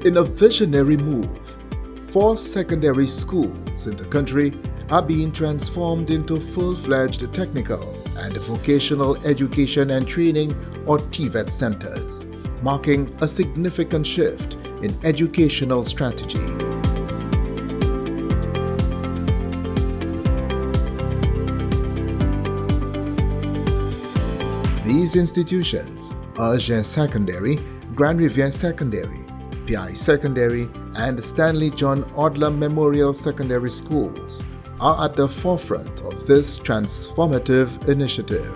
In a visionary move, 4 secondary schools in the country are being transformed into full-fledged technical and vocational education and training or TVET centers, marking a significant shift in educational strategy. These institutions, Anse Secondary, Riviere Secondary, Piaye Secondary, and Stanley John Odlum Memorial Secondary Schools, are at the forefront of this transformative initiative.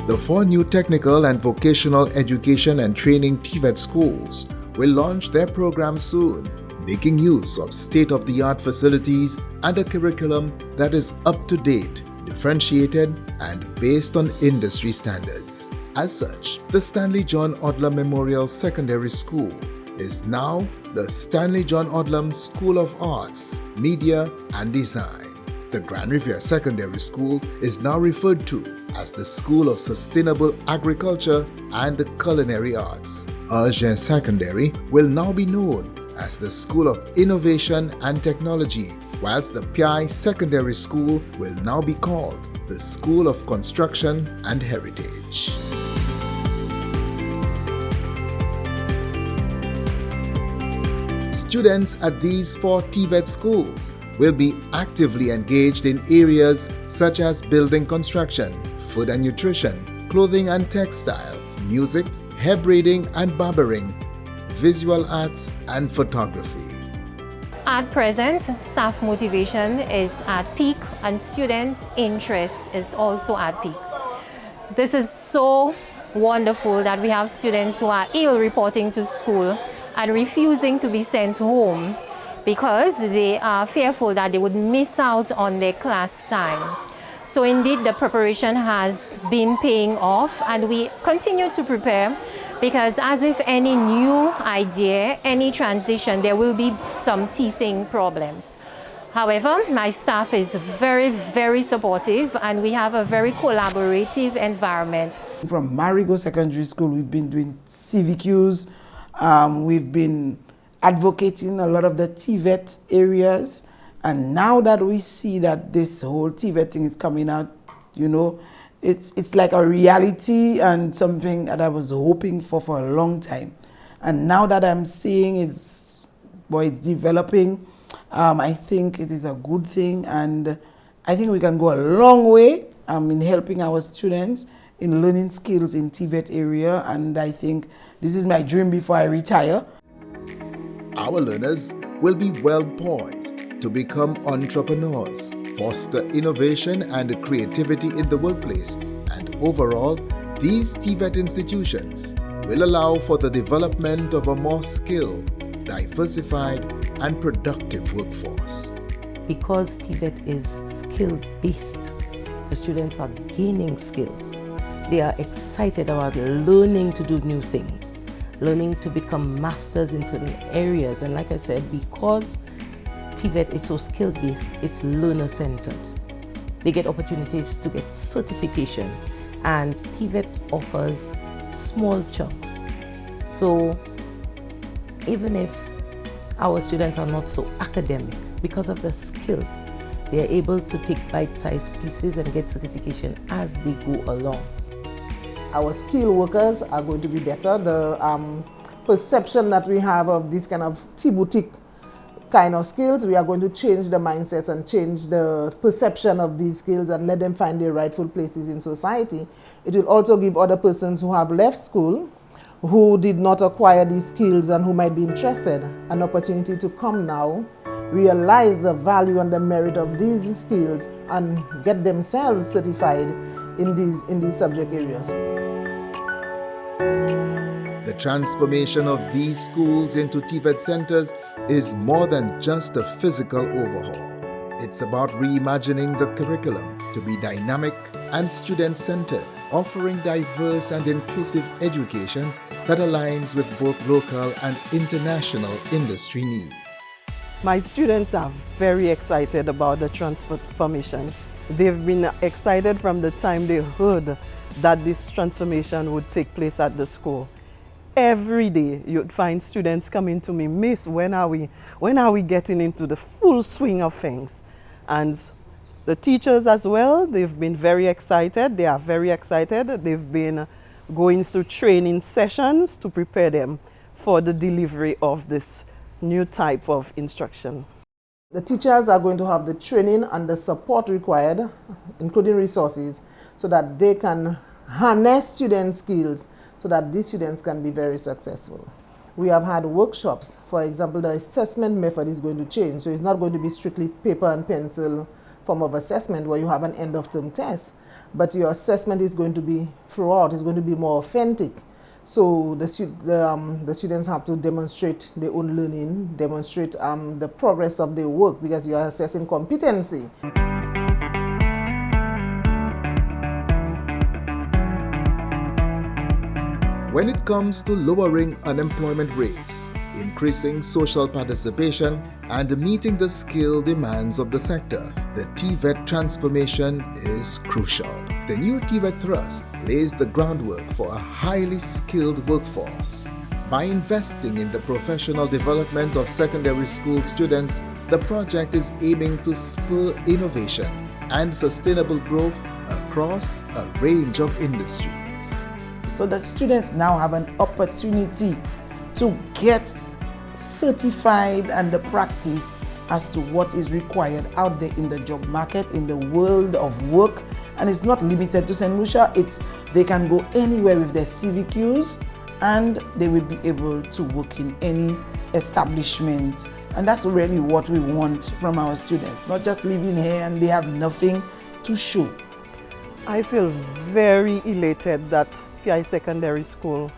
The 4 new technical and vocational education and training TVET schools will launch their program soon, making use of state-of-the-art facilities and a curriculum that is up-to-date, differentiated, and based on industry standards. As such, the Stanley John Odlum Memorial Secondary School is now the Stanley John Odlum School of Arts, Media and Design. The Riviere Secondary School is now referred to as the School of Sustainable Agriculture and the Culinary Arts. Anse Secondary will now be known as the School of Innovation and Technology, whilst the Piaye Secondary School will now be called the School of Construction and Heritage. Students at these 4 TVET schools will be actively engaged in areas such as building construction, food and nutrition, clothing and textile, music, hair braiding and barbering, visual arts and photography. At present, staff motivation is at peak and students' interest is also at peak. This is so wonderful that we have students who are ill reporting to school and refusing to be sent home because they are fearful that they would miss out on their class time. So indeed, the preparation has been paying off, and we continue to prepare because, as with any new idea, any transition, there will be some teething problems. However, my staff is very, very supportive, and we have a very collaborative environment. From Marigo Secondary School, we've been doing CVQs, we've been advocating a lot of the TVET areas. And now that we see that this whole TVET thing is coming out, you know, it's like a reality and something that I was hoping for a long time. And now that I'm seeing it's developing, I think it is a good thing, and I think we can go a long way in helping our students in learning skills in TVET area, and I think this is my dream before I retire. Our learners will be well poised to become entrepreneurs, foster innovation and creativity in the workplace, and overall, these TVET institutions will allow for the development of a more skilled, diversified, and productive workforce. Because TVET is skill-based, the students are gaining skills. They are excited about learning to do new things, learning to become masters in certain areas. And like I said, because TVET is so skill-based, it's learner-centered. They get opportunities to get certification, and TVET offers small chunks. So even if our students are not so academic, because of the skills, they are able to take bite-sized pieces and get certification as they go along. Our skilled workers are going to be better. The perception that we have of this kind of boutique kind of skills, we are going to change the mindsets and change the perception of these skills and let them find their rightful places in society. It will also give other persons who have left school, who did not acquire these skills and who might be interested, an opportunity to come now, realize the value and the merit of these skills and get themselves certified in these subject areas. The transformation of these schools into TVET centers is more than just a physical overhaul. It's about reimagining the curriculum to be dynamic and student-centered, offering diverse and inclusive education that aligns with both local and international industry needs. My students are very excited about the transformation. They've been excited from the time they heard that this transformation would take place at the school. every day you'd find students coming to me, Miss, when are we getting into the full swing of things? And the teachers as well, they've been very excited. They are very excited. They've been going through training sessions to prepare them for the delivery of this new type of instruction. The teachers are going to have the training and the support required, including resources, so that they can harness student skills so that these students can be very successful. We have had workshops. For example, the assessment method is going to change. So it's not going to be strictly paper and pencil form of assessment where you have an end of term test, but your assessment is going to be throughout. It's going to be more authentic. So the students have to demonstrate their own learning, demonstrate the progress of their work, because you are assessing competency. When it comes to lowering unemployment rates, increasing social participation, and meeting the skill demands of the sector, the TVET transformation is crucial. The new TVET thrust lays the groundwork for a highly skilled workforce. By investing in the professional development of secondary school students, the project is aiming to spur innovation and sustainable growth across a range of industries. So the students now have an opportunity to get certified and the practice as to what is required out there in the job market, in the world of work. And it's not limited to St. Lucia, they can go anywhere with their CVQs and they will be able to work in any establishment. And that's really what we want from our students, not just living here and they have nothing to show. I feel very elated that Piaye Secondary School,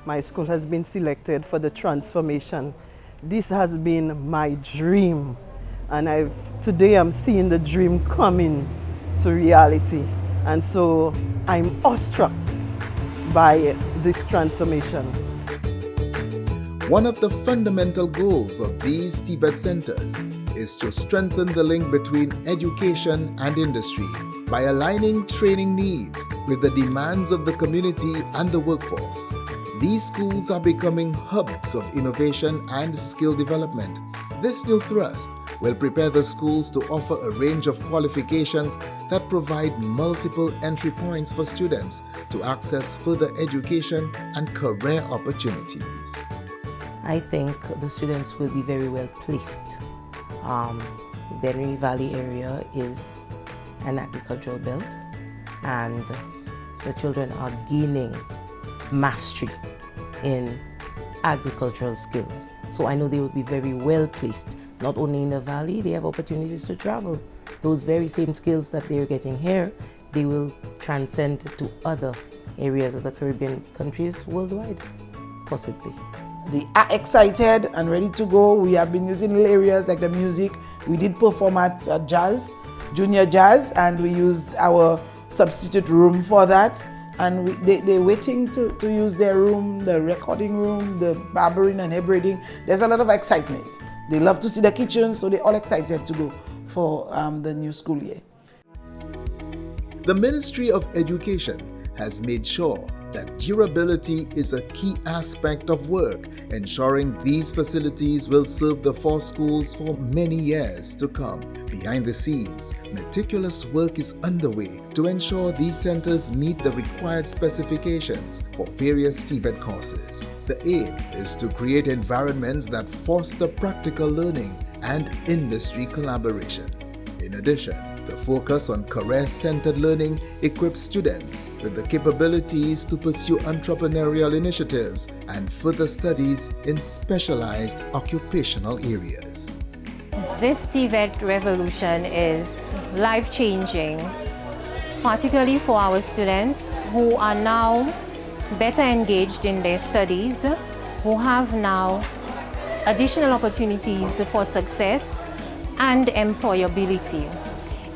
my school, has been selected for the transformation. This has been my dream, and today I'm seeing the dream coming to reality. And so I'm awestruck by this transformation. One of the fundamental goals of these TVET centers is to strengthen the link between education and industry by aligning training needs with the demands of the community and the workforce. These schools are becoming hubs of innovation and skill development. This new thrust will prepare the schools to offer a range of qualifications that provide multiple entry points for students to access further education and career opportunities. I think the students will be very well placed. The Riviere Valley area is an agricultural belt, and the children are gaining mastery in agricultural skills. So I know they will be very well placed. Not only in the valley, they have opportunities to travel. Those very same skills that they're getting here, they will transcend to other areas of the Caribbean countries worldwide, possibly. They are excited and ready to go. We have been using little areas like the music. We did perform at jazz, junior jazz, and we used our substitute room for that. And they're waiting to use their room, the recording room, the barbering and hair braiding. There's a lot of excitement. They love to see the kitchen, so they're all excited to go for the new school year. The Ministry of Education has made sure that durability is a key aspect of work, ensuring these facilities will serve the four schools for many years to come. Behind the scenes, meticulous work is underway to ensure these centers meet the required specifications for various TVET courses. The aim is to create environments that foster practical learning and industry collaboration. In addition, the focus on career-centered learning equips students with the capabilities to pursue entrepreneurial initiatives and further studies in specialized occupational areas. This TVET revolution is life-changing, particularly for our students who are now better engaged in their studies, who have now additional opportunities for success and employability.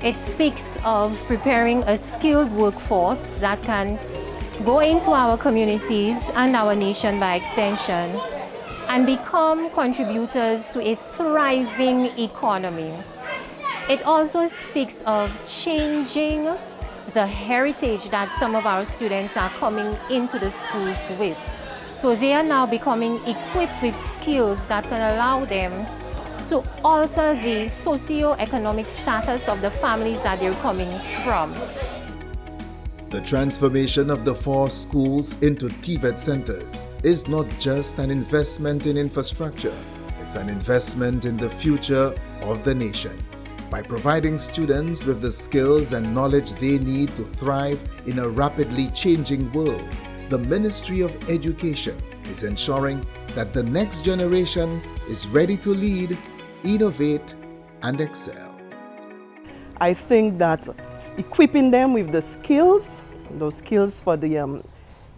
It speaks of preparing a skilled workforce that can go into our communities and our nation by extension and become contributors to a thriving economy. It also speaks of changing the heritage that some of our students are coming into the schools with. So they are now becoming equipped with skills that can allow them to alter the socio-economic status of the families that they're coming from. The transformation of the 4 schools into TVET centers is not just an investment in infrastructure, it's an investment in the future of the nation. By providing students with the skills and knowledge they need to thrive in a rapidly changing world, the Ministry of Education is ensuring that the next generation is ready to lead, innovate, and excel. I think that equipping them with the skills, those skills for the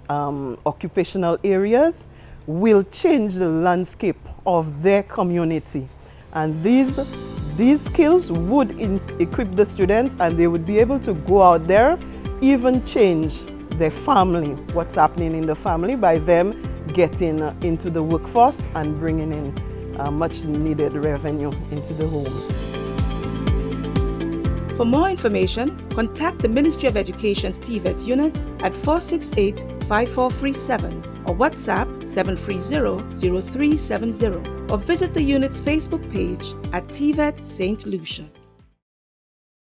occupational areas, will change the landscape of their community. And these skills would equip the students, and they would be able to go out there, even change their family, what's happening in the family, by them getting into the workforce and bringing in much needed revenue into the homes. For more information, contact the Ministry of Education's TVET unit at 468-5437 or WhatsApp 730-0370 or visit the unit's Facebook page at TVET St. Lucia.